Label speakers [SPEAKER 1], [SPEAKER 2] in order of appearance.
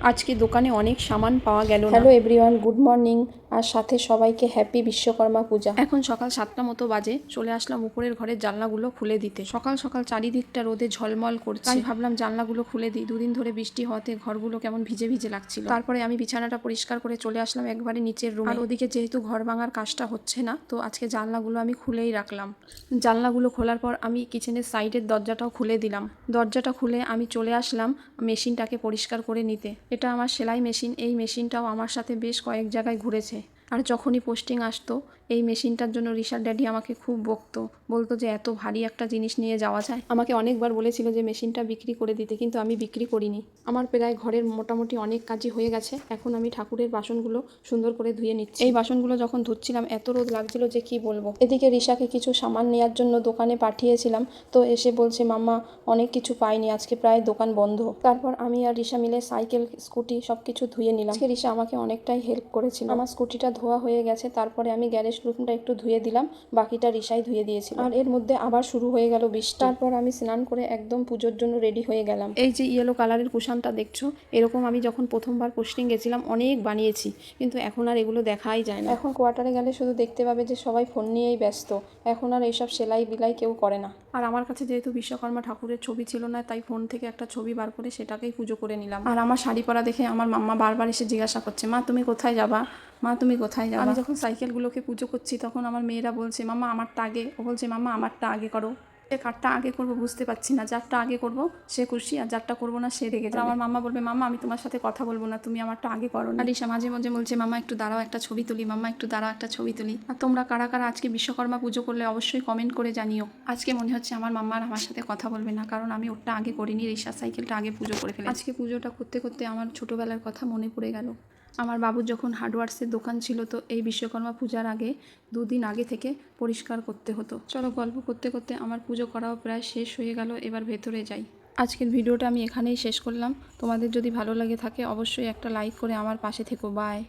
[SPEAKER 1] আজকে দোকানে অনেক সামান পাওয়া গেল। হ্যালো এভরিওয়ান, গুড মর্নিং, আর সাথে সবাইকে হ্যাপি বিশ্বকর্মা পূজা। এখন সকাল 7টা মতো বাজে। চলে আসলাম উপরের ঘরের জানলাগুলো খুলে দিতে। সকাল সকাল চারিদিকটা রোদে ঝলমল করছে, তাই ভাবলাম জানলাগুলো খুলে দিই। দুদিন ধরে বৃষ্টি হওয়াতে ঘরগুলো কেমন ভিজে ভিজে লাগছিল। তারপরে আমি বিছানাটা পরিষ্কার করে চলে আসলাম একবারে নিচের রুমে। আর ওদিকে যেহেতু ঘর ভাঙার কাজটা হচ্ছে না, তো আজকে জানলাগুলো আমি খুলেই রাখলাম। জানলাগুলো খোলার পর আমি কিচেনের সাইডের দরজাটাও খুলে দিলাম। দরজাটা খুলে আমি চলে আসলাম মেশিনটাকে পরিষ্কার করে নিতে। এটা আমার সেলাই মেশিন। এই মেশিনটাও আমার সাথে বেশ কয়েক জায়গায় ঘুরেছে। আর যখনই পোস্টিং আসতো এই মেশিনটার জন্য রিশার ড্যাডি আমাকে খুব বকতো, বলতো যে এত ভারী একটা জিনিস নিয়ে যাওয়া যায়। আমাকে অনেকবার বলেছিল যে মেশিনটা বিক্রি করে দিতে, কিন্তু আমি বিক্রি করিনি। আমার প্রায় ঘরের মোটামুটি অনেক কাজই হয়ে গেছে। এখন আমি ঠাকুরের বাসনগুলো সুন্দর করে ধুয়ে নিচ্ছি। এই বাসনগুলো যখন ধুচ্ছিলাম এত রোদ লাগছিল যে কি বলবো। এদিকে রিশাকে কিছু সামান নেওয়ার জন্য দোকানে পাঠিয়েছিলাম, তো এসে বলছে মাম্মা অনেক কিছু পাইনি, আজকে প্রায় দোকান বন্ধ। তারপর আমি আর রিশা মিলে সাইকেল, স্কুটি সব কিছু ধুয়ে নিলাম। আজকে রিশা আমাকে অনেকটাই হেল্প করেছিল। আমার স্কুটিটা ধোয়া হয়ে গেছে, তারপরে আমি গ্যারেজ রুমটা একটু ধুয়ে দিলাম, বাকিটা রিশাই ধুয়ে দিয়েছিল। আর এর মধ্যে আবার শুরু হয়ে গেল বৃষ্টি। তারপর আমি স্নান করে একদম পুজোর জন্য রেডি হয়ে গেলাম। এই যে ইয়েলো কালারের কুশানটা দেখছো, এরকম আমি যখন প্রথমবার পোস্টিং গেছিলাম অনেক বানিয়েছি, কিন্তু এখন আর এগুলো দেখাই যায় না। এখন কোয়ার্টারে গেলে শুধু দেখতে পাবে যে সবাই ফোন নিয়েই ব্যস্ত। এখন আর এইসব সেলাই বিলাই কেউ করে না। আর আমার কাছে যেহেতু বিশ্বকর্মা ঠাকুরের ছবি ছিল না, তাই ফোন থেকে একটা ছবি বার করে সেটাকেই পুজো করে নিলাম। আর আমার শাড়ি পরা দেখে আমার মাম্মা বারবার এসে জিজ্ঞাসা করছে, মা তুমি কোথায় যাবা, মা তুমি কোথায় যাবা। আমি যখন সাইকেলগুলোকে পুজো করছি তখন আমার মেয়েরা বলছে মাম্মা আমারটা আগে, ও বলছে মাম্মা আমারটা আগে করো। কারটা আগে করবো বুঝতে পারছি না, যারটা আগে করবো সে খুশি, আর যারটা করবো না সে রেগে যাবে। আমার মাম্মা বলবে মাম্মা আমি তোমার সাথে কথা বলবো না, তুমি আমারটা আগে করো না। রিশা মাঝে মাঝে বলছে মাম্মা একটু দাঁড়াও একটা ছবি তুলি, মাম্মা একটু দাঁড়াও একটা ছবি তুলি। আর তোমরা কারা কারা আজকে বিশ্বকর্মা পুজো করলে অবশ্যই কমেন্ট করে জানিও। আজকে মনে হচ্ছে আমার মাম্মা আর আমার সাথে কথা বলবে না, কারণ আমি ওরটা আগে করিনি, রিশার সাইকেলটা আগে পুজো করে ফেলে। আজকে পুজোটা করতে করতে আমার ছোটোবেলার কথা মনে পড়ে গেল। আমার বাবুর যখন হার্ডওয়ার্সের দোকান ছিল, তো এই বিশ্বকর্মা পূজার আগে 2 দিন আগে থেকে পরিষ্কার করতে হতো। চলো গল্প করতে করতে আমার পুজো করাও প্রায় শেষ হয়ে গেল, এবার ভেতরে যাই। আজকের ভিডিওটা আমি এখানেই শেষ করলাম। তোমাদের যদি ভালো লাগে থাকে অবশ্যই একটা লাইক করে আমার পাশে থেকো। বাই।